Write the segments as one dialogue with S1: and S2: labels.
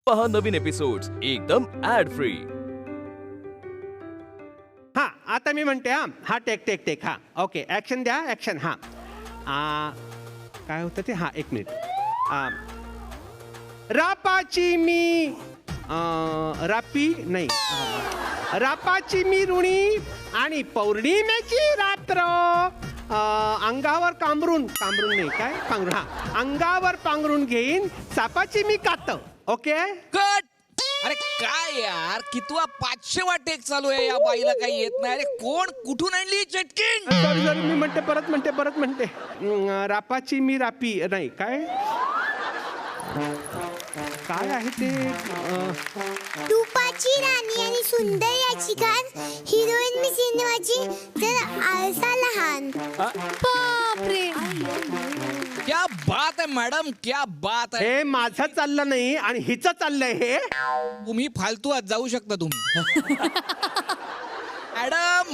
S1: पहा नवीन एपिसोड्स एकदम add free.
S2: हा आता मी म्हणते हा टेक हा ओके ॲक्शन द्या ॲक्शन हा काय होतं ते हा 1 मिनिट रापाची मी रापी नाही रापाची मी ऋणी आणि पौर्णिमेची रात्र अंगावर कांबरून नाही काय पांघरून हा अंगावर पांघरून घेईन सापाची मी कात ओके
S3: कट. अरे काय यार कितवा 500वा टेक चालू आहे या बाईला काही येत नाही. अरे कोण कुठून आणली चटकीन.
S2: सॉरी मी म्हणते परत म्हणते रापाची मी रापी नाही काय काय आहे ते
S4: रूपाची राणी आणि सुंदर याची खान हिरोईन मी सिनेमाची तर आळसा लहान. बापरे
S3: क्या बात है मॅडम क्या बात है.
S2: हे माझं चाललं नाही आणि हिचं चाललंय हे
S3: तुम्ही फालतू आत जाऊ शकता तुम्ही.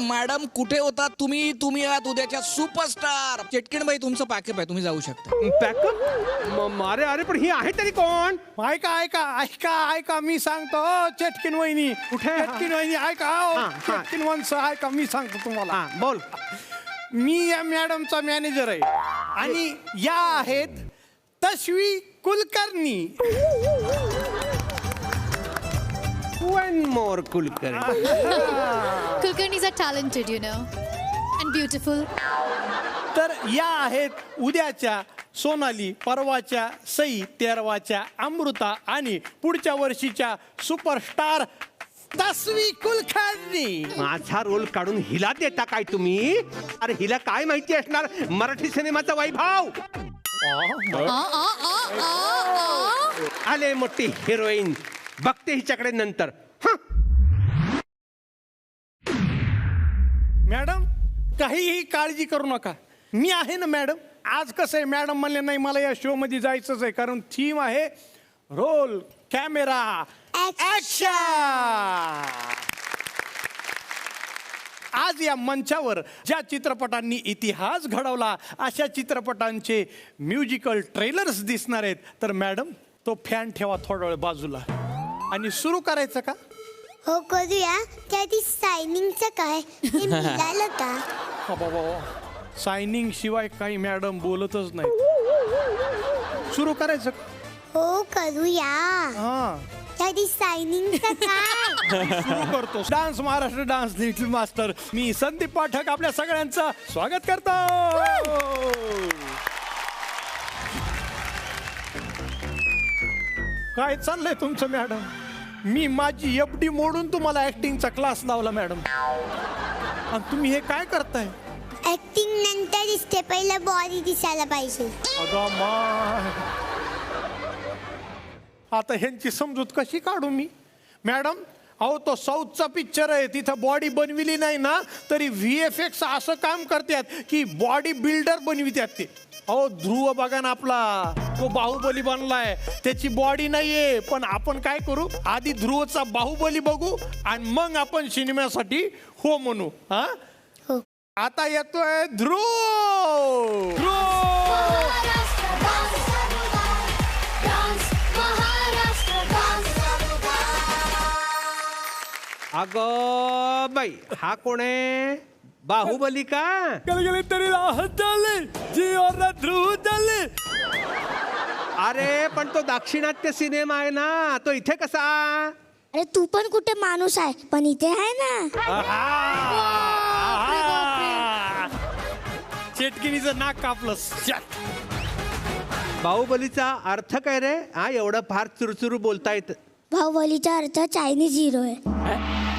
S3: मॅडम कुठे होता तुम्ही आहात उद्याच्या सुपरस्टार. चटकीण बाई तुमचं पॅकअप आहे तुम्ही जाऊ शकता.
S2: पॅकअप अरे पण ही आहे तरी कोण
S5: ऐका मी सांगतो चटकीन वहिनी
S2: कुठे?
S5: चटकीन वहिनी ऐका चटकीन वंश ऐका मी सांगतो तुम्हाला.
S2: हा बोल
S5: मी या मॅडमचा मॅनेजर आहे आणि या आहेत Tashvi Kulkarni.
S2: One more Kulkarni.
S6: Kulkarnis are talented, you know, and beautiful.
S5: तर या आहेत उद्याच्या सोनाली, परवाच्या सई, 13वाच्या अमृता आणि पुढच्या वर्षीच्या सुपरस्टार तस्वी कुलकर्णी.
S2: माझा रोल काढून हिला देता काय तुम्ही. अरे हिला काय माहिती असणार मराठी सिनेमाचा वैभव. आले मोठी हिरोईन बघते हिच्याकडे नंतर.
S5: मॅडम काहीही काळजी करू नका मी आहे ना मॅडम. आज कसं आहे मॅडम म्हणले नाही मला या शो मध्ये जायचंच आहे कारण थीम आहे रोल कॅमेरा ऍक्शन. आज या मंचावर ज्या चित्रपटांनी इतिहास घडवला अशा चित्रपटांचे म्युझिकल ट्रेलर्स दिसणार आहेत. तर मॅडम तो फॅन ठेवा थोडा वेळ बाजूला आणि सुरू करायचं का.
S4: हो करूया. त्या ती सायनिंगचं काय हे मिळालं का.
S5: हा बाबा सायनिंग शिवाय काही मॅडम बोलतच नाही. सुरू करायचं का.
S4: हो करूया.
S5: हा
S4: त्या ती सायनिंगचं काय.
S5: सुरू करतो. Dance Maharashtra dance little master मी संदीप पाठक आपल्या सगळ्यांचं स्वागत करतो. काय चाललंय तुमचं मॅडम. मी माझी FD मोडून तुम्हाला ऍक्टिंगचा क्लास लावला मॅडम आणि तुम्ही हे काय करताय.
S4: ऍक्टिंग नंतर दिसते पहिला बॉडी दिसायला पाहिजे.
S5: अगं माय. आता ह्यांची समजूत कशी काढू मी मॅडम. अहो तो साऊथचा पिक्चर आहे तिथं बॉडी बनविली नाही ना तरी VFX असं काम करतात की बॉडी बिल्डर बनवितात ते. अहो ध्रुव बघा ना आपला तो बाहुबली बनलाय त्याची बॉडी नाहीये पण आपण काय करू आधी ध्रुवचा बाहुबली बघू आणि मग आपण सिनेमासाठी हो म्हणू. हा
S4: हो.
S5: आता येतोय ध्रुव.
S2: अगं बाई हा कोण आहे बाहुबली का.
S5: गेले तरी राहत झाले जीवाला ध्रुव झाले.
S2: अरे पण तो दाक्षिणात्य सिनेमा आहे ना तो इथे कसा.
S4: अरे तू पण कुठे माणूस आहे पण इथे आहे ना.
S5: चेटकिनीचं नाक कापलं.
S2: बाहुबलीचा अर्थ काय रे. हा एवढं फार चुरचुरू बोलतायत.
S4: बाहुबलीचा अर्थ चायनीज हिरो आहे.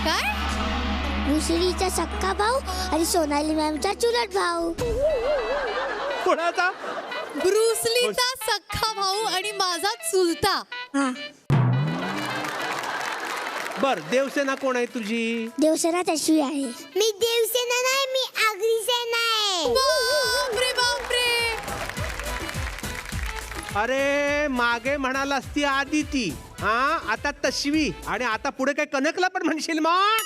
S6: काय.
S4: भुसरीचा सक्का भाऊ आणि सोनाली मॅमचा चुलत भाऊ.
S2: कोणाचा.
S6: ब्रुसलीचा सख्खा भाऊ आणि माझा चुलता.
S4: हा
S2: बर देवसेना कोण आहे तुझी.
S4: देवसेना तशी आहे. मी देवसेना नाही मी अग्निसेना आहे.
S6: बापरे.
S2: अरे मागे म्हणालास ती आदिती हा आता तश्वी आणि आता पुढे काय कनकला पण म्हणशील मग.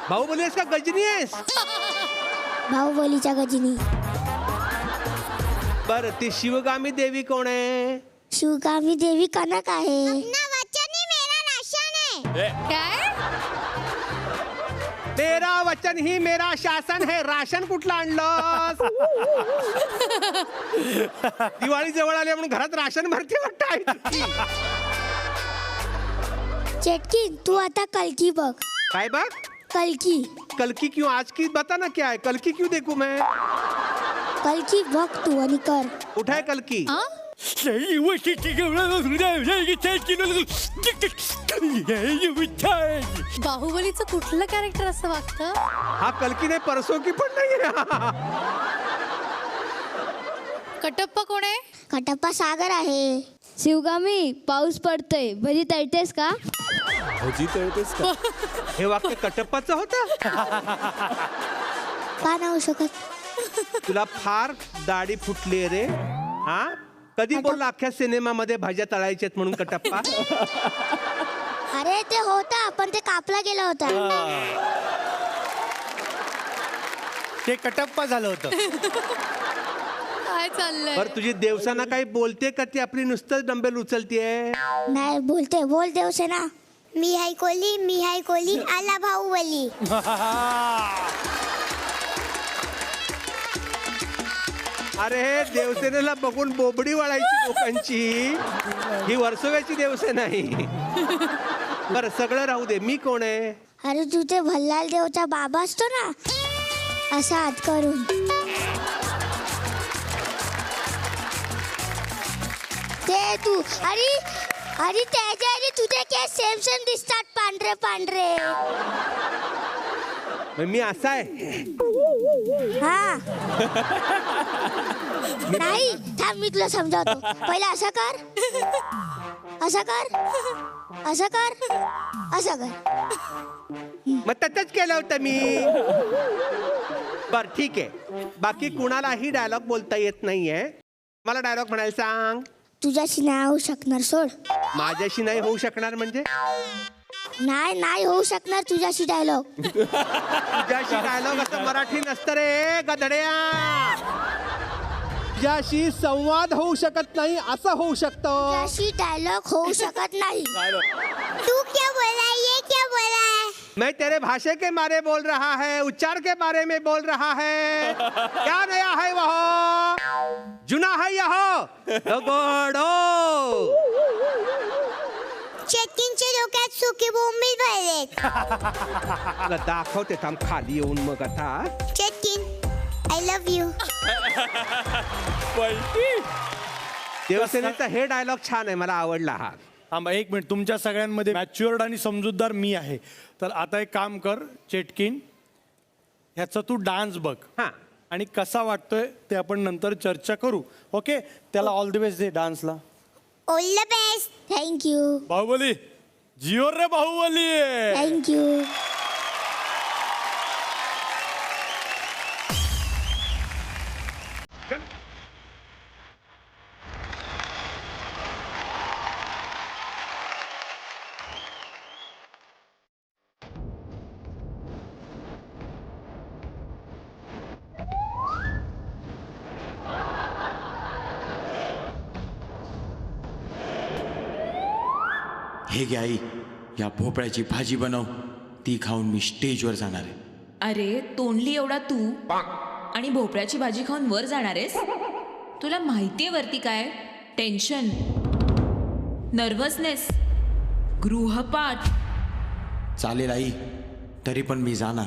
S2: बाहुबली आहेस का गजनी आहेस.
S4: बाहुबलीच्या गजनी.
S2: बर ती शिवगामी देवी कोण आहे.
S4: शिवगामी देवी कनक आहे.
S6: काय
S2: तेरा वचन ही मेरा शासन है. राशन कुठलं आणलंस? दिवाळी जवळ आली म्हणून घरात राशन भरते वाटतं आहे तुझी.
S4: चेटकिन तू आता कलकी बघ.
S2: काय बघ?
S4: कलकी
S2: कलकी क्यों? आज की बता ना क्या है. कलकी क्यों देखू मैं?
S4: कलकी बघ तू आणि कर.
S2: उठाय कलकी.
S6: हा बाहुबलीचं कुठलं कॅरेक्टर असं वागतं?
S2: हा कलकी नाही, परसो की पण नाही.
S6: कटप्पा कोण आहे?
S4: कटप्पा सागर आहे.
S7: शिवगामी पाऊस पडतोय भजी तळतेस का?
S2: हे वाक्य कटप्पाचं होतं.
S4: का नाही होऊ शकत?
S2: तुला फार दाढी फुटली रे. हा कधी बोलला अख्ख्या सिनेमामध्ये भाज्या तळायच्यात म्हणून कटप्पा?
S4: अरे ते होता पण ते कापला गेला होता.
S5: ते कटप्पा झालं होतं.
S6: काय चाललंय?
S2: बरं तुझी देवसाना काही बोलते का? ती आपली नुसतंच डंबेल उचलतीये.
S4: नाही बोलते, बोल देवसेना. मी हाय कोली आला बाहुबली.
S2: अरे देवसेनेला बघून बोबडी वळायची लोकांची. ही वर्सोव्याची देवसेना नाही. बरं सगळं राहू दे. मी कोण आहे?
S4: अरे तू ते भल्लाल देवचा बाबा असतो ना, असा हात करून. ते तू अरे अरे त्याच्या आधी तुझे केस सेम सेम दिसतात, पांढरे पांढरे.
S2: मग मी असा आहे?
S4: हा नाही थांब मी तुला समजावतो. पहिला असं कर, असं कर, असं कर, असं कर.
S2: मग तसंच केलं होतं मी. बर ठीक आहे. बाकी कुणालाही डायलॉग बोलता येत नाहीये. मला डायलॉग म्हणायला सांग.
S4: तुझ्याशी नाही होऊ शकणार, सोड.
S2: माझ्याशी नाही होऊ शकणार म्हणजे?
S4: नाही होऊ शकणार तुझ्याशी डायलॉग.
S2: तुझ्याशी डायलॉग असं मराठी नसतं रे गधड्या. तुझ्याशी संवाद होऊ शकत नाही असं होऊ शकतं.
S4: तुझ्याशी डायलॉग होऊ शकत नाही. तू क्या बोला, ये क्या बोला?
S2: मैं तेरे भाषे के मारे बोल रहा है, उच्चार के बारे में बोल रहा है. क्या नया है वह? जुना है यह दगडो.
S4: चेटकिनच्या डोक्यात सुकी बोंबील भरलेत.
S2: तुला दाखवते थांब खाली येऊन मग आता.
S4: चेटकिन आय लव्ह यू.
S2: देवसेनेचा हे डायलॉग छान आहे, मला आवडला हा.
S5: थांबा एक मिनिट. तुमच्या सगळ्यांमध्ये मॅच्युअर्ड आणि समजूतदार मी आहे. तर आता एक काम कर चेटकिन, ह्याचा तू डान्स बघ
S2: हा
S5: आणि कसा वाटतोय ते आपण नंतर चर्चा करू. ओके, त्याला ऑल द बेस्ट दे डान्सला.
S4: All the best. Thank you
S5: Bahubali जिओ रे बाहुबली.
S4: थँक्यू.
S8: हे घे आई, या भोपळ्याची भाजी बनव. ती खाऊन मी स्टेजवर जाणार आहे.
S9: अरे तोंडली एवढा तू आणि भोपळ्याची भाजी खाऊन वर जाणारेस? तुला माहितीये वरती काय? टेन्शन, नर्वसनेस, गृहपाठ.
S8: चालेल आई, तरी पण मी जाणार.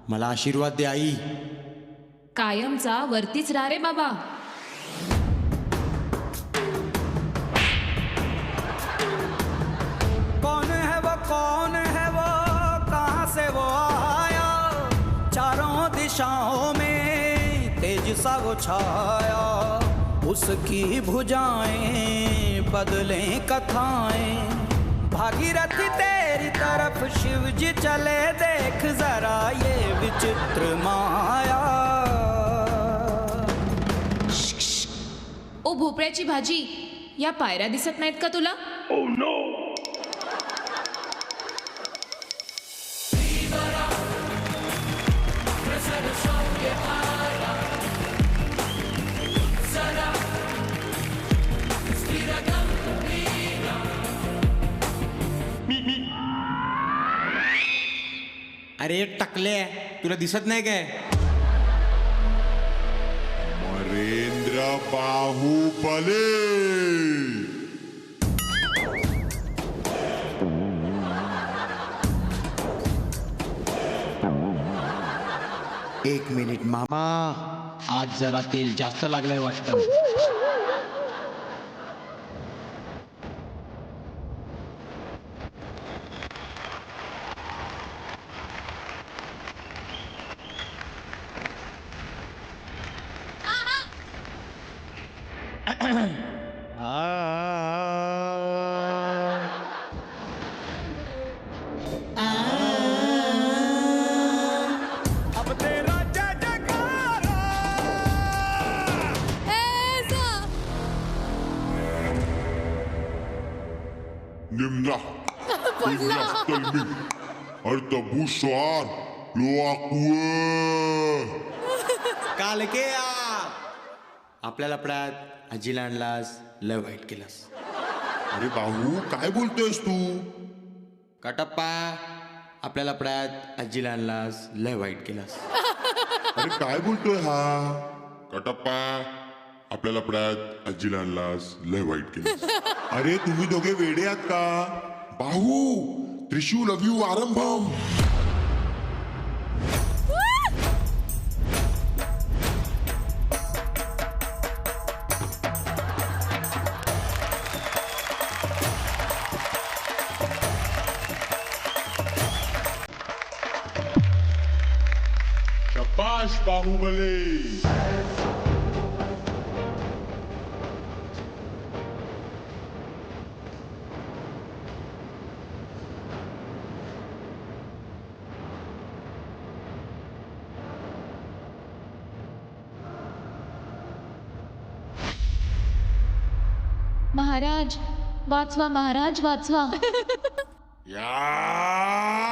S8: मला आशीर्वाद दे आई.
S9: कायमचा वरतीच राहा रे बाबा.
S10: कौन है वो कहाँ से वो आया, चारों दिशाओं में तेज सा वो छाया, उसकी भुजाएं बदलें कथाएं, भागीरथी तेरी तरफ शिव जी चले, देख जरा ये विचित्र माया.
S9: ओ भोपळ्याची भाजी, या पायऱ्या दिसत नाहीत का तुला?
S8: अरे टकले तुला दिसत नाही काय?
S11: मरेंद्र बाहुबली.
S8: एक मिनिट मामा, आज जरा तेल जास्त लागलंय वाटतं.
S11: Nimna. Telmi. Harta busar. Lo aku.
S8: कालके आपल्याला प्रात आजीला आणलास, लय वाईट केलास.
S11: अरे बाहू काय बोलतोयस तू?
S8: कटप्पा आपल्याला प्रात आजीला आणलास, लय वाईट केलास.
S11: अरे काय बोलतोय हा? कटप्पा आपल्याला प्रात आजीला आणलास, लय वाईट केलं. अरे तुम्ही दोघे वेडे आहात का? बाहू त्रिशूल अव्यू आरंभम. शाबाश बाहुबली.
S9: महाराज वाचवा, महाराज वाचवा.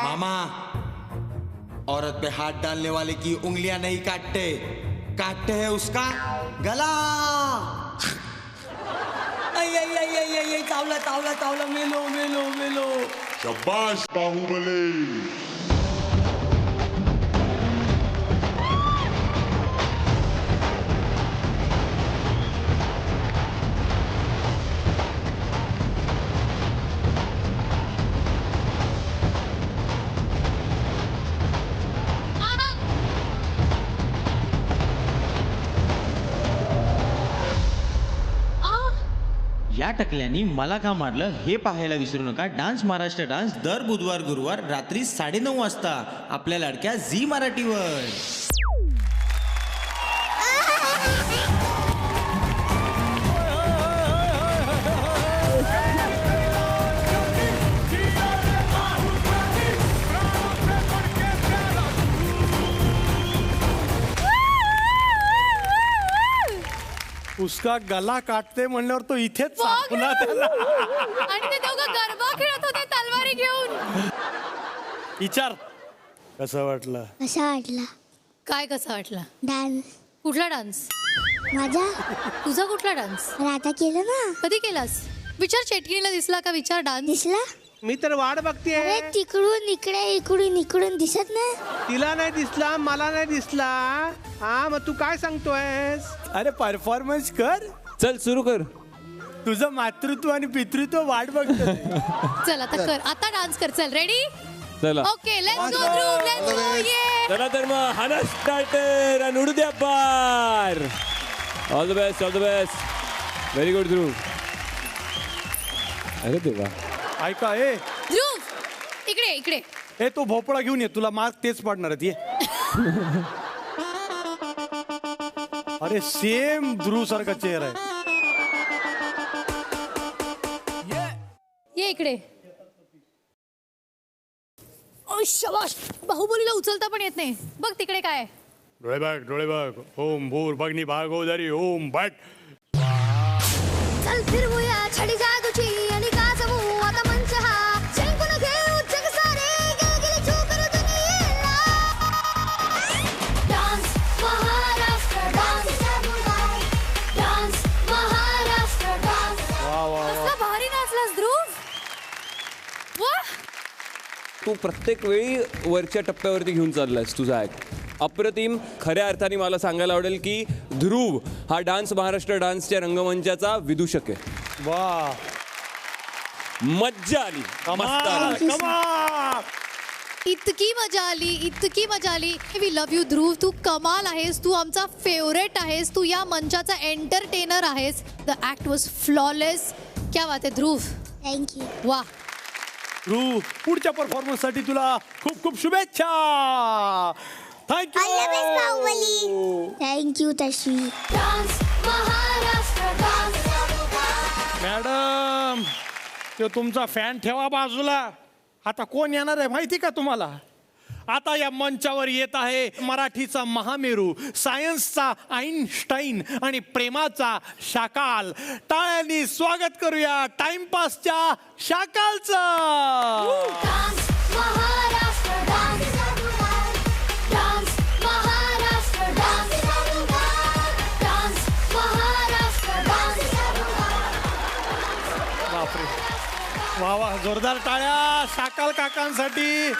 S8: मामा, औरत पे हाथ डालने वाले की उंगलियां नहीं काटते, काटते हैं उसका गला.
S10: चावला चावला चावला, मेलो मेलो मेलो.
S11: शाबाश बाहुबली.
S8: या टकल्यानी मला का मारलं हे पाहायला विसरू नका. डान्स महाराष्ट्र डान्स दर बुधवार गुरुवार रात्री 9:30 वाजता आपल्या लाडक्या झी मराठीवर.
S5: उसका गला काटते म्हणल्यावर तो इथेच सापला त्याला.
S6: आणि ते दोघं गरबा खेळत होते तलवारी घेऊन.
S5: विचार कसं वाटलं?
S4: कसा वाटला
S6: काय कसं वाटला?
S4: डान्स?
S6: कुठला डान्स?
S4: माझा?
S6: तुझा कुठला डान्स?
S4: आता केलं ना.
S6: कधी केलास? विचार चेटकीला दिसला का? विचार डान्स
S4: दिसला.
S2: मी तर वाट बघतेय.
S4: अरे तिकडून इकडे इकडून इकडून दिसत नाही.
S2: तिला नाही दिसला, मला नाही दिसला. हा मग तू काय सांगतोयस?
S5: अरे परफॉर्मन्स कर.
S1: चल सुरू कर.
S5: तुझं मातृत्व आणि पितृत्व वाट बघतो.
S6: चल आता कर, आता डान्स कर. चल रेडी?
S1: चला
S6: okay let's go Dhruv, let's go. ये
S1: चला तर मग हाना स्टार्टर आणि उडू द्या पार. All the best, all the best. Very good Dhruv. अरे देवा.
S5: ऐका ए
S6: ध्रुव इकडे इकडे.
S5: ए तो भोपळा घेऊन ये, तुला मार्क तेच पडणार आहेत. ये अरे सेम ध्रुव सारखा चेहरा आहे.
S6: ये इकडे. ओ शबाश. बाहुबलीला उचलता पण येत नाही. बघ तिकडे काय आहे.
S5: डोळे बघ. ओम भूर भगनी भागोदरी ओम भट.
S4: चल फिरवूया छडी जागूची आणि गाजवू आता मंच हा. जिंकून घेऊ जग सारे, गेली छू करू दुनियेला. Dance Maharashtra dance, dance Maharashtra dance.
S6: कसला भारी नाचलास ध्रुव. वा
S1: तू प्रत्येक वेळी वरच्या टप्प्यावरती घेऊन चाललायस तुझा ॲक्ट. अप्रतिम. खऱ्या अर्थाने मला सांगायला आवडेल की ध्रुव हा डान्स महाराष्ट्र डान्सच्या रंगमंचाचा विदूषक आहे.
S5: वा,
S1: मज्जा आली. मस्त आली.
S5: कमाल.
S6: इतकी मजा आली. वी लव्ह यू ध्रुव. तू कमाल आहेस. तू आमचा फेवरेट आहेस. तू या मंचाचा एंटरटेनर आहेस. The act was flawless. क्या बात आहे ध्रुव.
S4: थँक्यू.
S6: वा.
S5: ध्रुव, पुढच्या परफॉर्मन्स साठी तुला खूप खूप शुभेच्छा. Thank you.
S4: All the best Bahubali. Thank you Tashvi.
S5: Madam, तो तुमचा फॅन ठेवा बाजूला. आता कोण येणार आहे माहिती का तुम्हाला? आता या मंचावर येत आहे मराठीचा महामेरू, सायन्सचा आईन्स्टाईन आणि प्रेमाचा शाकाल. टाळ्यांनी स्वागत करूया टाइमपासच्या शाकालचं. बापरे, वा वा, जोरदार टाळ्या शाकाल काकांसाठी.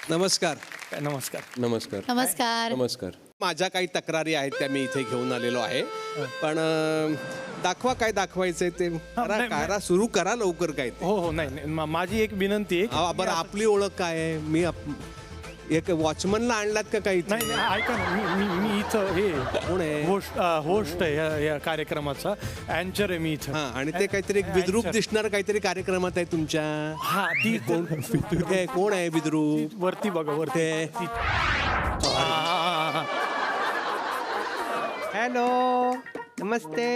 S2: नमस्कार.
S5: नमस्कार.
S1: नमस्कार.
S6: नमस्कार.
S1: नमस्कार.
S2: माझ्या काही तक्रारी आहेत त्या मी इथे घेऊन आलेलो आहे. पण दाखवा काय दाखवायचंय ते. करा सुरू करा लवकर काय ते.
S5: हो, नाही नाही, माझी एक विनंती आहे.
S2: बरं, आपली ओळख काय आहे? मी एक वॉचमनला आणलात का काही?
S5: नाही ऐका ना, मी इथं हे
S2: कोण आहे?
S5: होस्ट आहे या कार्यक्रमाचा. अँचर आहे मी इथं.
S2: हा, आणि ते काहीतरी एक विद्रूप दिसणार काहीतरी कार्यक्रमात आहे तुमच्या.
S5: हा, ती कोण
S2: कोण आहे विद्रूप?
S5: वरती बघा, वरती.
S2: हॅलो, नमस्ते.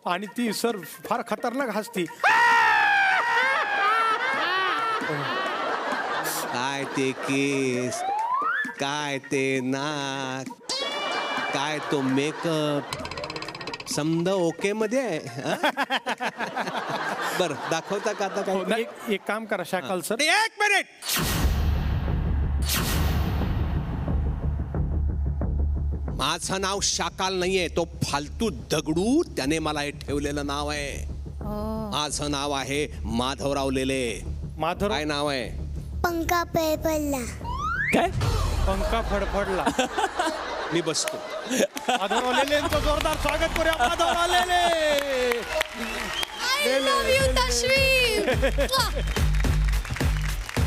S5: आणि ती सर फार खतरनाक हसती.
S2: काय ते केस, काय ते नाक, काय तो मेकअप, समजा ओके मध्ये आहे. बर, दाखवता का आता काय?
S5: एक काम करा शाकाल सर.
S2: एक मिनिट. माझं नाव शाकाल नाहीये, तो फालतू दगडू त्याने मला हे ठेवलेलं नाव आहे. माझं नाव आहे माधवराव लेले.
S5: माधव
S2: काय नाव आहे?
S4: पंखा पडला.
S1: काय?
S5: पंखा फडफडला.
S2: मी बसतो.
S5: माधवराव लेलेंचं जोरदार स्वागत करूया. माधवराव लेले.
S6: I love you, तश्वी.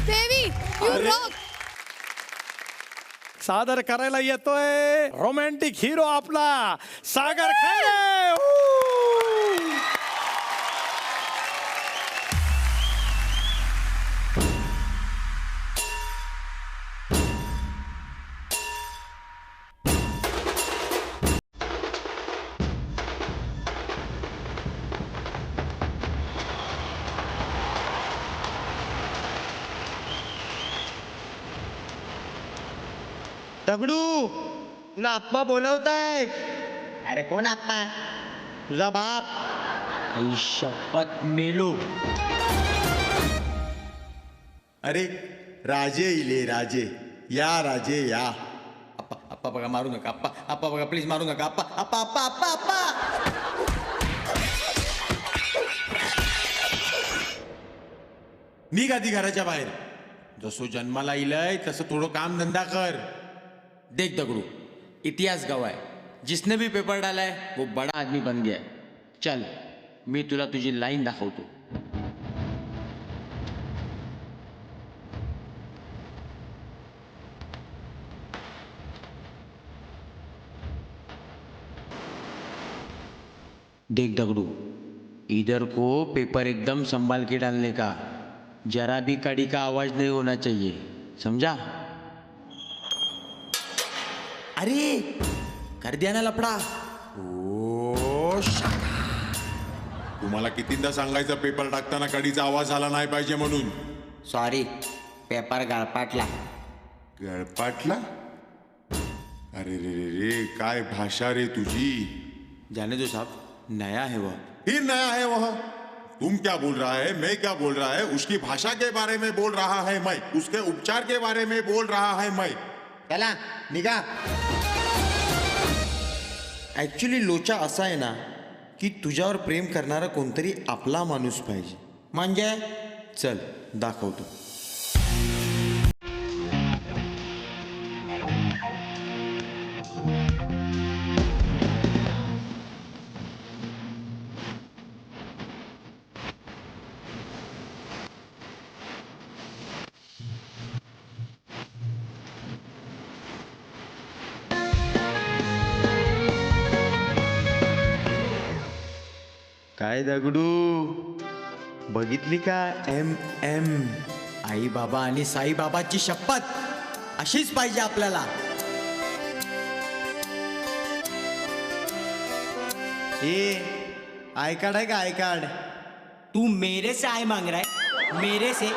S6: Baby, you rock.
S5: सादर करायला येतोय रोमॅन्टिक हिरो आपला सागर खैरे.
S8: दगडू, तुला आप्पा बोलवताय. अरे कोण आप्पा? तुझा बाप. आई शपथ मेलो.
S12: अरे राजे इले राजे, या राजे या.
S8: आप्पा आप्पा बघा, मारू नका. आप्पा आप्पा बघा, प्लीज मारू नका. आप्पा आप्पा आप्पा आप्पा आप्पा.
S12: निघ आधी घराच्या बाहेर. जसो जन्माला इलय तसं थोडं काम धंदा कर.
S8: देख दगड़ू, इतिहास गवाह है. जिसने भी पेपर डाला है वो बड़ा आदमी बन गया है. चल, मी तुला तुझी लाईन दाखवतो. देख दगड़ू, इधर को पेपर एकदम संभाल के डालने का. जरा भी कड़ी का आवाज नहीं होना चाहिए, समझा?
S12: अरे कर दिया ना लपडा. तुम्हाला कितींदा सांगायचं पेपर टाकताना कडीचा आवाज आला नाही पाहिजे म्हणून.
S8: सॉरी, पेपर गळपाटला.
S12: गळपाटला? अरे रे रे रे, काय भाषा रे तुझी.
S8: जाने दो साहब, नया है वह.
S12: फिर नया है वह. तुम क्या बोल रहा है, मैं क्या बोल रहा है, उसकी भाषा के बारे में बोल रहा है मैं, उसके उपचार के बारे में बोल रहा है मैं.
S8: चला निघा. ॲक्च्युली लोचा असा आहे ना की तुझ्यावर प्रेम करणारा कोणतरी आपला माणूस पाहिजे. म्हणजे चल दाखवतो. काय दगडू बघितली का MM? आई बाबा आणि साई बाबाची शपथ अशीच पाहिजे आपल्याला. आई कार्ड आहे का आई कार्ड?
S13: तू मेरे से आई मांग रहा है? मेरे से?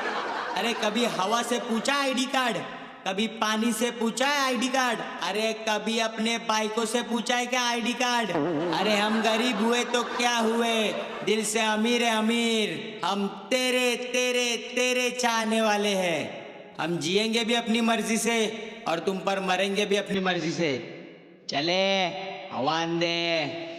S13: अरे कभी हवा से पूछा आईडी कार्ड, कभी पानी से पूछा है आईडी कार्ड, अरे कभी अपने बाइकों से पूछा है क्या आईडी कार्ड? अरे हम गरीब हुए तो क्या हुए, दिल से अमीर है अमीर. हम तेरे तेरे तेरे चाहने वाले हैं. हम जिएंगे भी अपनी मर्जी से और तुम पर मरेंगे भी अपनी मर्जी से. चले हवान दे.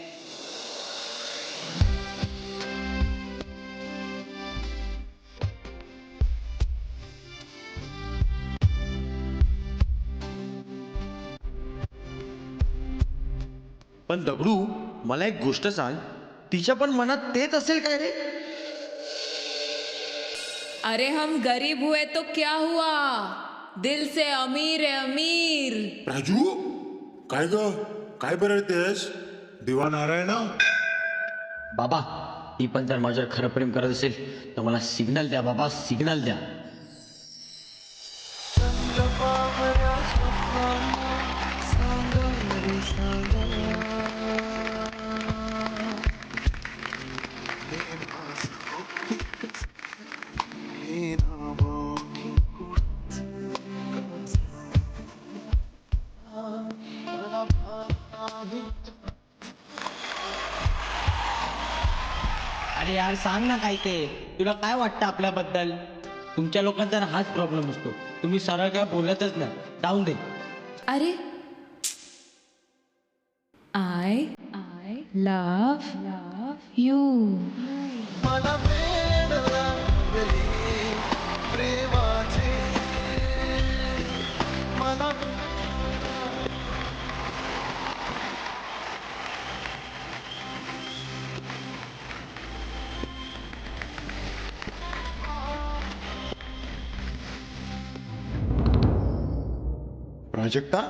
S8: पण दगडू मला एक गोष्ट सांग, तिच्या पण मनात तेच असेल काय रे?
S9: अरे हम गरीब हुए तो क्या हुआ, दिल से अमीर है अमीर.
S12: राजू काय ग काय बरळतेस? दिवा नारायणा.
S13: बाबा ती पण जर माझ्यावर खरं प्रेम करत असेल तर मला सिग्नल द्या बाबा, सिग्नल द्या. अरे यार सांग ना काय ते, तुला काय वाटतं आपल्याबद्दल? तुमच्या लोकांचा ना हाच प्रॉब्लेम असतो, तुम्ही सरळ काय बोलतच नाही. जाऊन दे.
S9: अरे आय लव यू.
S12: प्राजक्ता,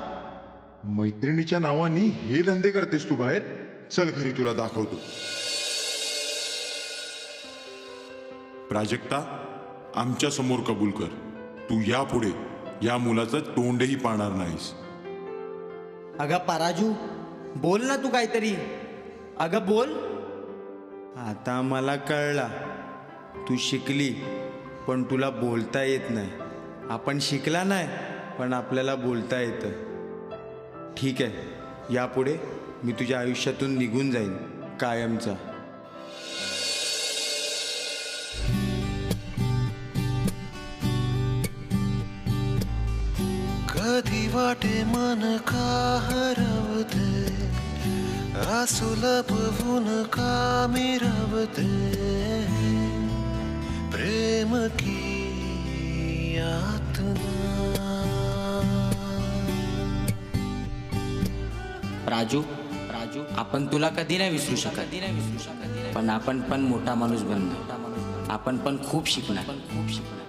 S12: मैत्रिणीच्या नावाने हे धंदे करतेस तू बाहेर? चल घरी तुला दाखवतो. प्राजक्ता, आमच्या समोर कबूल कर, तू यापुढे या मुलाचं तोंडही पाहणार नाहीस.
S8: अगं पराजू बोल ना तू काहीतरी. अगं बोल. आता मला कळला, तू शिकली पण तुला बोलता येत नाही. आपण शिकला नाही पण आपल्याला बोलता येतं. ठीक आहे, यापुढे मी तुझ्या आयुष्यातून निघून जाईन कायमचा.
S14: कधी वाटे मन का हरवते, आसू लपवून का मिरवते, प्रेम की यातना.
S13: राजू आपण तुला कधी नाही विसरू शकत, पण आपण पण मोठा माणूस बनलो. आपण पण खूप शिकणार,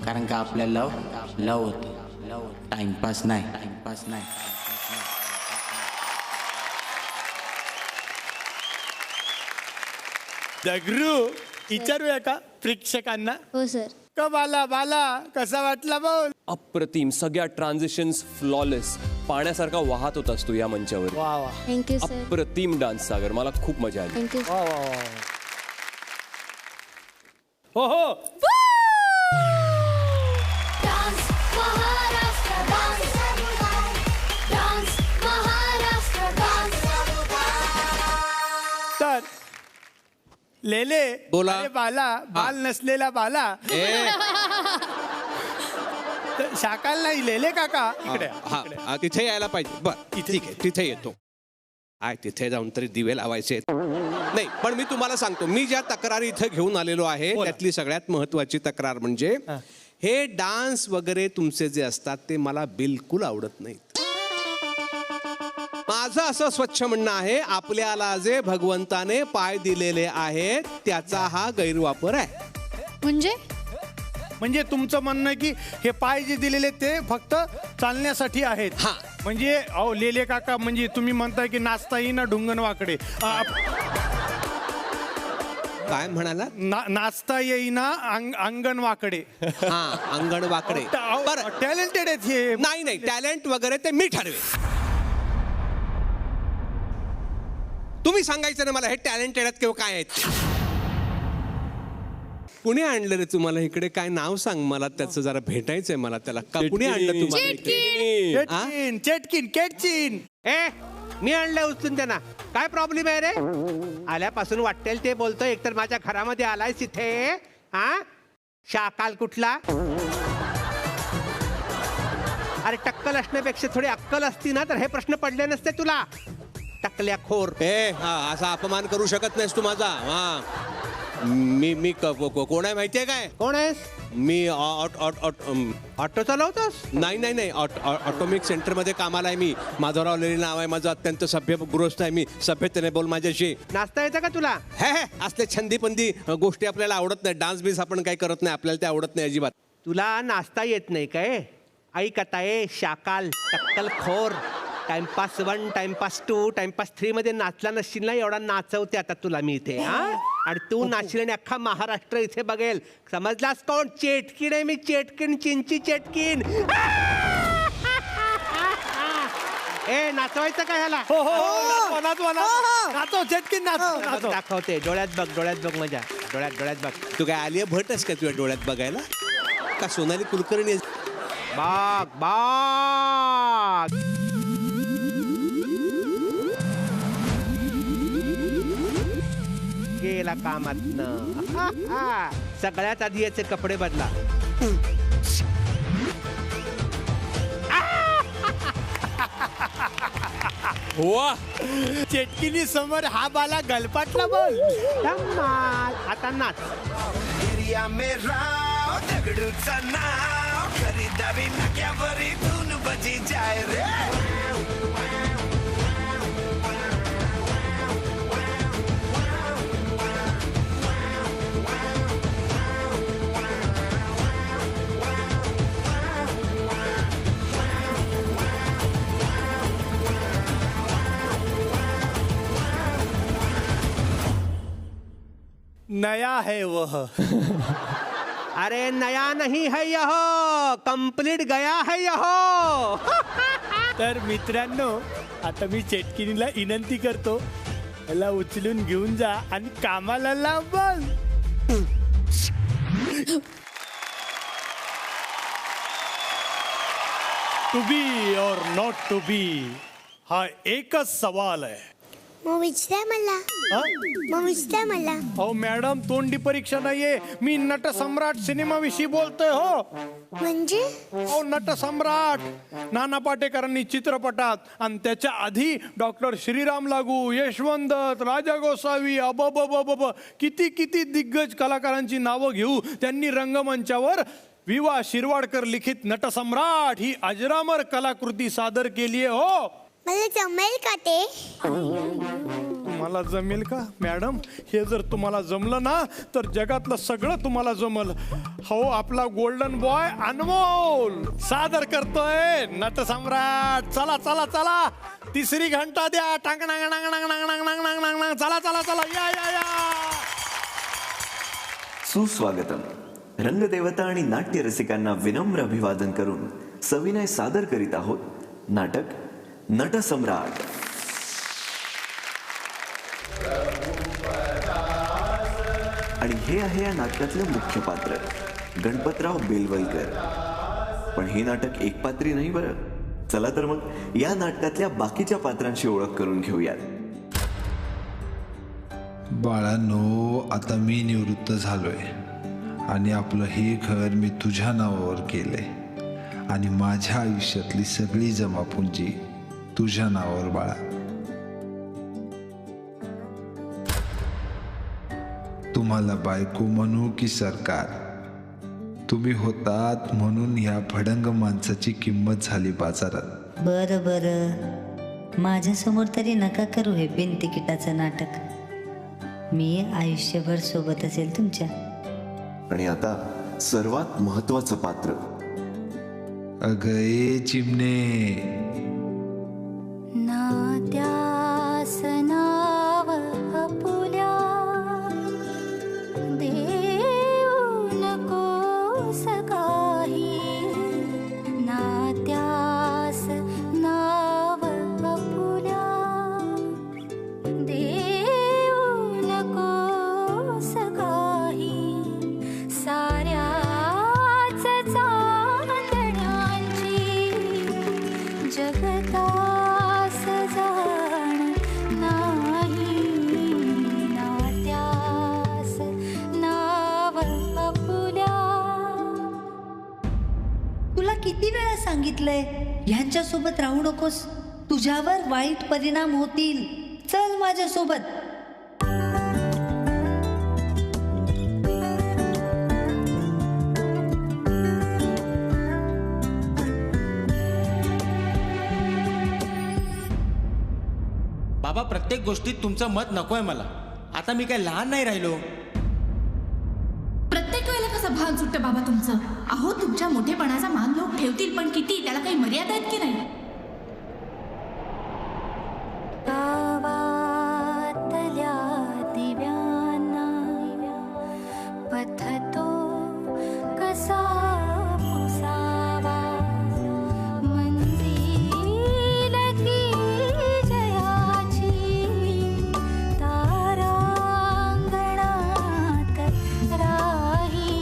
S13: कारण का आपल्या लव होतं, टाइमपास नाही.
S5: दगडू विचारूया का प्रेक्षकांना?
S4: हो सर.
S5: का बाला कसा वाटला बोल?
S1: अप्रतिम, सगळ्या ट्रान्झिशन्स फ्लॉलेस, पाण्यासारखा वाहत होतास तू या मंचावर.
S5: वा वा.
S4: Thank you sir.
S1: अप्रतिम डान्स सागर, मला खूप मजा आली.
S4: थँक्यू.
S5: वा वा वा. हो हो.
S4: Dance Maharashtra dance, dance Maharashtra dance.
S5: तर लेले
S2: बोला.
S5: अरे बाला, बाल नसलेला बाला. तर शाकाल नाही लेले काका इकडे.
S2: हा तिथे यायला पाहिजे. बर ठीक आहे, तिथे येतो. आय तिथे जाऊन तरी दिवे लावायचे नाही. पण मी तुम्हाला सांगतो, मी ज्या तक्रारी इथे घेऊन आलेलो आहे त्यातली सगळ्यात महत्वाची तक्रार म्हणजे हे डान्स वगैरे तुमचे जे असतात ते मला बिलकुल आवडत नाहीत. माझं असं स्वच्छ म्हणणं आहे, आपल्याला जे भगवंताने पाय दिलेले आहेत त्याचा हा गैरवापर आहे.
S5: म्हणजे तुमचं म्हणणं आहे की हे पाय जे दिलेले ते फक्त चालण्यासाठी आहेत.
S2: हा
S5: म्हणजे अहो लेले काका, म्हणजे तुम्ही म्हणताय की नाचता येईना ढुंगण वाकडे.
S2: काय म्हणाला?
S5: नाचता येईना अंगण वाकडे.
S2: हा अंगण वाकडे.
S5: टॅलेंटेड आहेत हे.
S2: नाही टॅलेंट वगैरे ते मी ठरवे. तुम्ही सांगायचं ना मला हे टॅलेंटेड आहेत किंवा काय आहेत. कुणी आणलं रे तुम्हाला इकडे? काय नाव सांग मला त्याचं, जरा भेटायचंय मला त्याला. का कुणी आणलं तुम्हाला इकडे?
S5: चेटकीन.
S2: मी आणलं उचलून त्यांना. काय प्रॉब्लेम आहे रे? आल्यापासून वाटेल ते बोलतोय. एकतर माझ्या घरामध्ये आलाय तिथे. हा शाकाल कुठला? अरे टक्कल असण्यापेक्षा थोडी अक्कल असती ना तर हे प्रश्न पडले नसते तुला. टकल्या खोर. असा अपमान करू शकत नाहीस तू माझा. मी कोण आहे माहितीये काय? कोण आहेस? मी ऑटो चालवतोस? नाही ऑटोमिक सेंटर मध्ये कामाला आहे मी. माधवराव लेले नाव आहे माझं. अत्यंत सभ्य गृहस्थ आहे मी. सभ्यतेने बोल माझ्याशी. नाचता येतं का तुला? हे असले छंदीपंदी गोष्टी आपल्याला आवडत नाही. डान्स बीस आपण काही करत नाही. आपल्याला ते आवडत नाही अजिबात. तुला नाचता येत नाही काय? ऐक आता शाकाल टक्कल खोर. टाइमपास 1 टाइमपास 2 टाइमपास 3 मध्ये नाचला नसशील ना एवढा नाचवते आता तुला मी इथे. आणि तू नाचशील आणि अख्खा महाराष्ट्र इथे बघेल. समजलास कोण? चेटकीन आहे मी. चेटकीन, चिंची चेटकीन. ए नाचवायचं का ह्याला?
S5: नाचव चेटकीन नाचव.
S2: दाखवते. डोळ्यात बघ माझ्या. डोळ्यात बघ. तू काय आलिया भट आहेस का तुझ्या डोळ्यात बघायला? का सोनाली कुलकर्णी? बाग गेला कामातनं. सगळ्यात आधी याचे कपडे बदला.
S5: चेटकिनी समोर हा बाला गलपाटला बोल.
S2: आता नाच.
S14: दगडूचा नाव खरीदारी नाक्यावरी धून बजी जाय रे.
S5: नया है वह.
S2: अरे नया नहीं है यह, कंप्लीट गया है यह.
S5: तर मित्रांनो, आता मी चेटकिनीला विनंती करतो, याला उचलून घेऊन जा आणि कामाला लाव. बोल. टू बी और नॉट टू बी हा एकच सवाल आहे.
S4: मग विचार मला.
S5: अहो मॅडम, तोंडी परीक्षा नाहीये. मी नटसम्राट सिनेमाविषयी बोलतोय. हो
S4: म्हणजे?
S5: अहो नटसम्राट नाना पाटेकरांनी चित्रपटात आणि त्याच्या आधी डॉक्टर श्रीराम लागू, यशवंत दत्त, राजा गोसावी, अबब किती किती दिग्गज कलाकारांची नावं घेऊ त्यांनी रंगमंचावर विवा शिरवाडकर लिखित नटसम्राट ही अजरामर कलाकृती सादर केली आहे. हो
S4: मला जमेल का ते?
S5: तुम्हाला जमेल का मॅडम? हे जर तुम्हाला जमलं ना तर जगातलं सगळं तुम्हाला जमल. हो आपला गोल्डन बॉय अनमोल सादर करतोय नटसम्राट. चला चला चला, तिसरी घंटा द्या. टांग नांग नांग नांग नांग नांग नांग नांग नांग नांग. चला चला चला, या या या.
S15: सुस्वागतम. रंगदेवता आणि नाट्य रसिकांना विनम्र अभिवादन करून सविनय सादर करीत आहोत नाटक नटसम्राट. आणि हे आहे या नाटकातलं मुख्य पात्र गणपतराव बेलवलकर. पण हे नाटक एक पात्री नाही बरं. चला तर मग या नाटकातल्या बाकीच्या पात्रांची ओळख करून घेऊयात.
S16: बाळांनो, आता मी निवृत्त झालोय आणि आपलं हे घर मी तुझ्या नावावर केलंय आणि माझ्या आयुष्यातली सगळी जमापुंजी तुझ्या नावावर बाळा. तुम्हाला बायको म्हणू की सरकार, तुम्ही होतात म्हणून ह्या भडंग माणसाची किंमत झाली बाजारात.
S17: बरं बरं, माझ्यासमोर तरी नका करू हे बिनतिकिटाचं नाटक. मी आयुष्यभर सोबत असेल तुमच्या.
S15: आणि आता सर्वात महत्वाचं पात्र.
S16: अगं ए चिमणे,
S4: नात्यास नाव आपुल्या देऊ नकोस काही, नात्यास नाव आपुल्या देऊ नकोस काही, साऱ्याच चांदण्यांची जगतास जाण नाही, नात्यास नाव आपुल्या.
S17: तुला किती वेळा सांगितलंय ह्यांच्यासोबत राहू नकोस, तुझ्यावर वाईट परिणाम होतील. चल माझ्यासोबत.
S8: बाबा, प्रत्येक गोष्टीत तुमचं मत नकोय मला. आता मी काय लहान नाही राहिलो.
S9: प्रत्येक वेळेला कसं भान सुटतं बाबा तुमचं. अहो, तुमच्या मोठेपणाचा मान लोक ठेवतील, पण किती, त्याला काही मर्यादा आहेत की नाही.
S4: गावातल्या दिव्यांना पथतो कसा पुसावा, मंजिल की जयाची तारांगणात राही,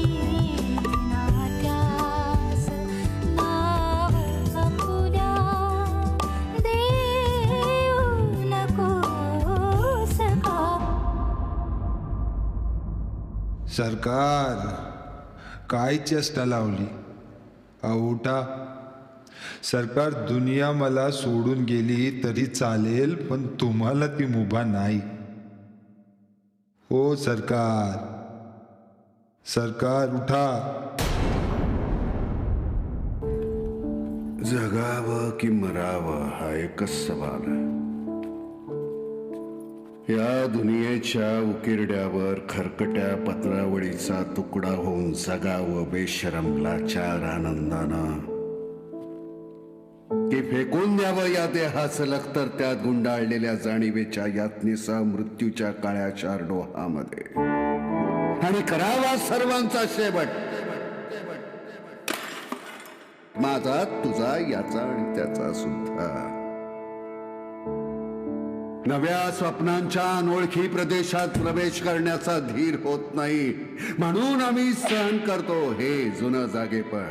S4: नात्यास नाव आपुल्या देऊ नकोस का.
S16: सरकार काय चेष्टा लावली. उठा. सरकार, दुनिया मला सोडून गेली तरी चालेल, पण तुम्हाला ती मुभा नाही. हो सरकार, सरकार उठा.
S18: जगावं की मरावं हा एकच सवाल आहे. या दुनियेच्या उकिरड्यावर खरकट्या पत्रावळीचा तुकडा होऊन जगावं बेशरम लाचार आनंदानं, की फेकून द्यावं या देहाचं लखतर त्यात गुंडाळलेल्या जाणीवेच्या यातनेचा मृत्यूच्या काळ्या चारडोहामध्ये, आणि करावा सर्वांचा शेवट, माझा तुझा याचा आणि त्याचा सुद्धा. नव्या स्वप्नांच्या अनोळखी प्रदेशात प्रवेश करण्याचा धीर होत नाही, म्हणून आम्ही सहन करतो हे जुनं जागेपण,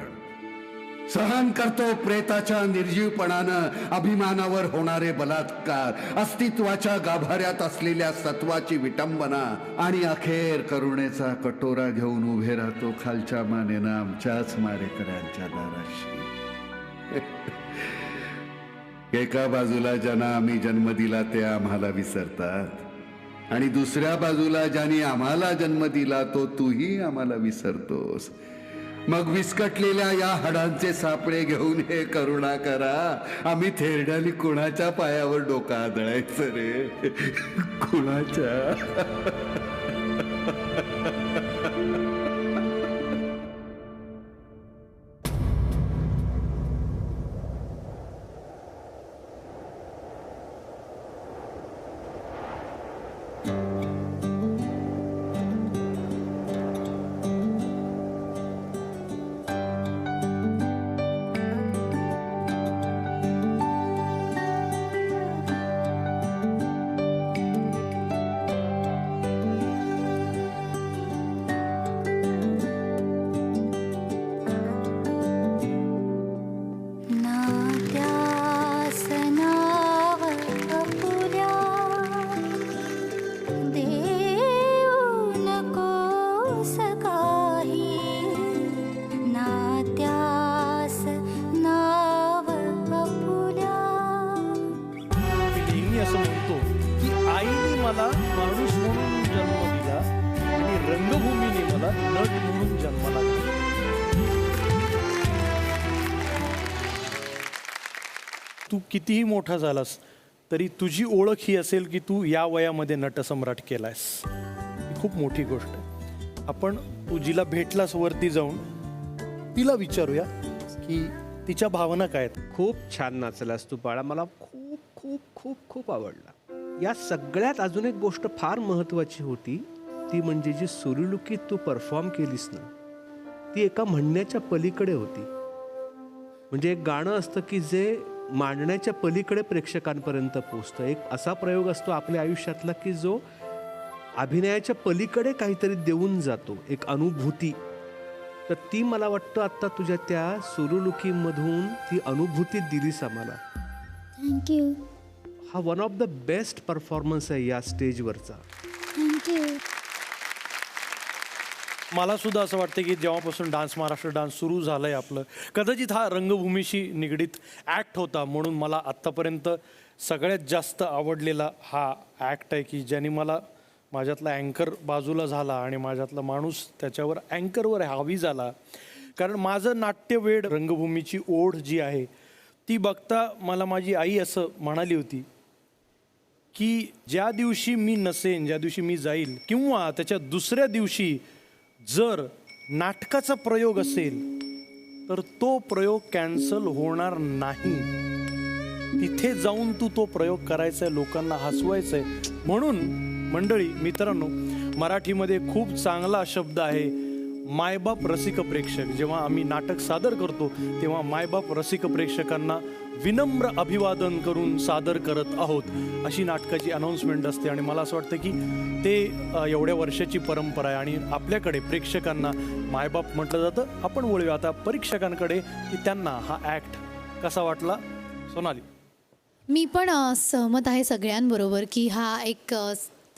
S18: सहन करतो प्रेताच्या निर्जीवपणानं अभिमानावर होणारे बलात्कार, अस्तित्वाच्या गाभाऱ्यात असलेल्या सत्वाची विटंबना, आणि अखेर करुणेचा कटोरा घेऊन उभे राहतो खालच्या मानेनं आमच्याच मारेकऱ्यांच्या दाराशी. एका बाजूला ज्यांना आम्ही जन्म दिला ते आम्हाला विसरतात, आणि दुसऱ्या बाजूला ज्यांनी आम्हाला जन्म दिला तो तूही आम्हाला विसरतोस. मग विस्कटलेल्या या हाडांचे सापळे घेऊन हे करुणा करा, आम्ही थेरड्यानी कुणाच्या पायावर डोकं आदळायचं रे, कुणाच्या.
S5: तू कितीही मोठा झालास तरी तुझी ओळख ही असेल की तू या वयामध्ये नटसम्राट केलायस. ही खूप मोठी गोष्ट आहे. आपण तू जिला भेटलास वरती जाऊन तिला विचारूया की तिच्या भावना काय आहेत.
S2: खूप छान नाचलास तू बाळा, मला खूप खूप खूप खूप आवडला. या सगळ्यात अजून एक गोष्ट फार महत्वाची होती, ती म्हणजे जी सुरुलुकीत तू परफॉर्म केलीस ना, ती एका म्हणण्याच्या पलीकडे होती. म्हणजे एक गाणं असतं की जे मांडण्याच्या पलीकडे प्रेक्षकांपर्यंत पोचतं. एक असा प्रयोग असतो आपल्या आयुष्यातला की जो अभिनयाच्या पलीकडे काहीतरी देऊन जातो, एक अनुभूती. तर ती मला वाटतं आता तुझ्या त्या सुरुलुकीमधून ती अनुभूती दिलीस आम्हाला.
S4: थँक्यू.
S2: हा one of the best performance आहे या स्टेजवरचा.
S4: थँक्यू.
S5: मला सुद्धा असं वाटतं की जेव्हापासून डान्स महाराष्ट्र डान्स सुरू झालं आहे आपलं, कदाचित हा रंगभूमीशी निगडीत ॲक्ट होता म्हणून मला आत्तापर्यंत सगळ्यात जास्त आवडलेला हा ॲक्ट आहे की ज्याने मला माझ्यातला अँकर बाजूला झाला आणि माझ्यातला माणूस त्याच्यावर अँकरवर हावी झाला. कारण माझं नाट्यवेड रंगभूमीची ओढ जी आहे ती बघता मला माझी आई असं म्हणाली होती की ज्या दिवशी मी नसेन, ज्या दिवशी मी जाईल किंवा त्याच्या दुसऱ्या दिवशी जर नाटकाचा प्रयोग असेल तर तो प्रयोग कॅन्सल होणार नाही. तिथे जाऊन तू तो प्रयोग करायचा आहे, लोकांना हसवायचं आहे. म्हणून मंडळी, मित्रांनो, मराठीमध्ये खूप चांगला शब्द आहे मायबाप रसिक प्रेक्षक. जेव्हा आम्ही नाटक सादर करतो तेव्हा मायबाप रसिक प्रेक्षकांना विनम्र अभिवादन करून सादर करत आहोत अशी नाटकाची अनाऊन्समेंट असते. आणि मला असं वाटतं की ते एवढ्या वर्षाची परंपरा आहे आणि आपल्याकडे प्रेक्षकांना मायबाप म्हटलं जातं. आपण वळूया आता परीक्षकांकडे की त्यांना हा ॲक्ट कसा वाटला. सोनाली.
S6: मी पण सहमत आहे सगळ्यांबरोबर की हा एक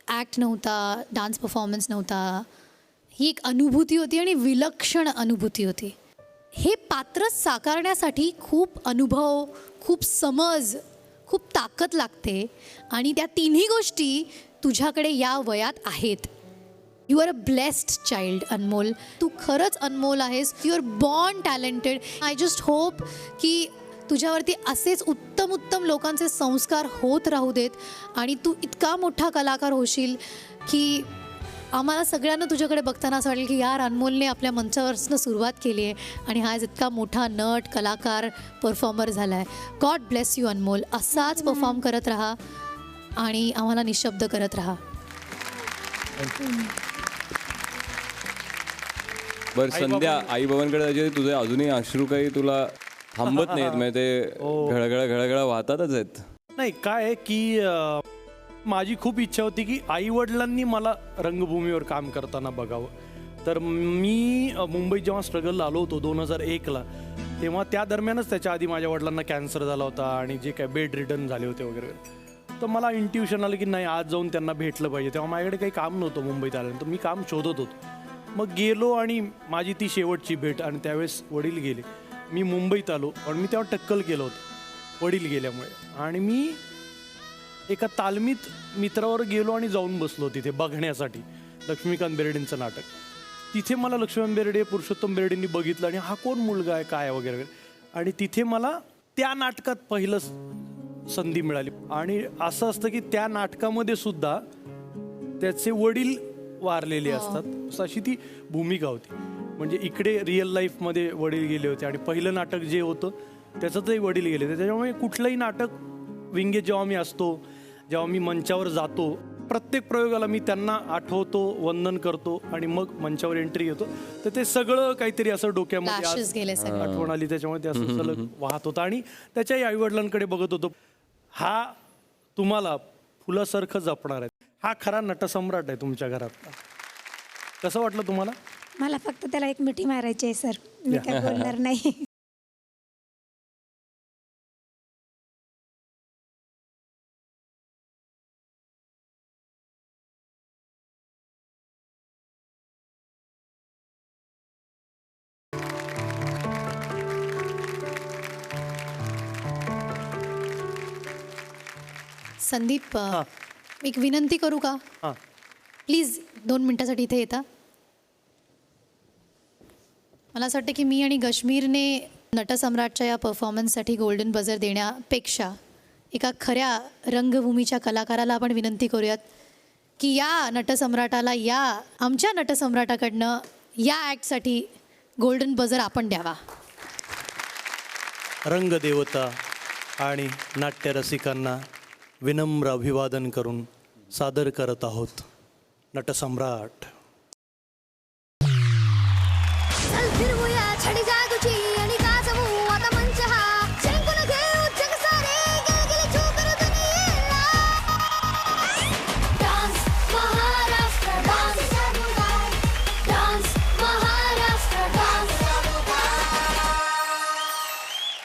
S6: ॲक्ट नव्हता, डान्स परफॉर्मन्स नव्हता, ही एक अनुभूती होती आणि विलक्षण अनुभूती होती. हे पात्र साकारण्यासाठी खूप अनुभव, खूप समज, खूप ताकद लागते आणि त्या तिन्ही गोष्टी तुझ्याकडे या वयात आहेत. You are a blessed child Anmol. तू खरंच अनमोल आहेस. You are born talented. I just hope की तुझ्यावरती असेच उत्तम उत्तम लोकांचे संस्कार होत राहू देत आणि तू इतका मोठा कलाकार होशील की आम्हाला सगळ्यांना तुझ्याकडे बघताना असं वाटेल की यार अनमोलने आपल्या मंचावरनं सुरुवात केली आहे आणि हा इतका मोठा नट, कलाकार, परफॉर्मर झाला आहे. गॉड ब्लेस यू अनमोल. असाच परफॉर्म करत राहा आणि आम्हाला निशब्द करत राहा.
S1: बरं संध्या, आई बाबांकडे जायचे तुझे अजूनही अश्रू काही तुला थांबत नाहीत, म्हणजे ते घळघळ वाहतातच आहेत.
S5: नाही काय आहे की माझी खूप इच्छा होती की आई वडिलांनी मला रंगभूमीवर काम करताना बघावं. तर मी मुंबईत जेव्हा स्ट्रगलला आलो होतो 2001ला, तेव्हा त्या दरम्यानच त्याच्या आधी माझ्या वडिलांना कॅन्सर झाला होता आणि जे काय बेड रिटर्न झाले होते वगैरे. तर मला इंट्युशन आलं की नाही आज जाऊन त्यांना भेटलं पाहिजे. तेव्हा माझ्याकडे काही काम नव्हतं मुंबईत आल्यानंतर, मी काम शोधत होतो. मग गेलो आणि माझी ती शेवटची भेट आणि त्यावेळेस वडील गेले. मी मुंबईत आलो आणि मी तेव्हा टक्कल केलं होतं वडील गेल्यामुळे. आणि मी एका तालमीत मित्रावर गेलो आणि जाऊन बसलो तिथे बघण्यासाठी लक्ष्मीकांत बेर्डेंचं नाटक. तिथे मला लक्ष्मीकांत बेर्डे, पुरुषोत्तम बेर्डेंनी बघितलं आणि हा कोण मुलगा आहे काय वगैरे. आणि तिथे मला त्या नाटकात पहिलं संधी मिळाली. आणि असं असतं की त्या नाटकामध्ये सुद्धा त्याचे वडील वारलेले असतात, अशी ती भूमिका होती. म्हणजे इकडे रिअल लाईफमध्ये वडील गेले होते आणि पहिलं नाटक जे होतं त्याच्यातही वडील गेले होते. त्याच्यामुळे कुठलंही नाटक विंगे जेव्हा मी असतो, जेव्हा मी मंचावर जातो, प्रत्येक प्रयोगाला मी त्यांना आठवतो, वंदन करतो आणि मग मंचावर एंट्री येतो. तर ते सगळं काहीतरी असं डोक्यामध्ये आठवण आली, त्याच्यामुळे ते असं सलग वाहत होतं. आणि त्याच्याही आईवडिलांकडे बघत होतो. हा तुम्हाला फुलासारखं जपणार आहे, हा खरा नटसम्राट आहे तुमच्या घरात. कसं वाटलं तुम्हाला?
S19: मला फक्त त्याला एक मिठी मारायची आहे सर, मी काय बोलणार नाही.
S6: संदीप, एक विनंती करू का? प्लीज 2 मिनिटासाठी इथे येता. मला असं वाटतं की मी आणि गश्मीरने नटसम्राटच्या या परफॉर्मन्ससाठी गोल्डन बझर देण्यापेक्षा एका खऱ्या रंगभूमीच्या कलाकाराला आपण विनंती करूयात की या नटसम्राटाला, या आमच्या नटसम्राटाकडनं या ॲक्टसाठी गोल्डन बझर आपण द्यावा.
S20: रंगदेवता आणि नाट्यरसिकांना विनम्र अभिवादन करून सादर करत आहोत नटसम्राट.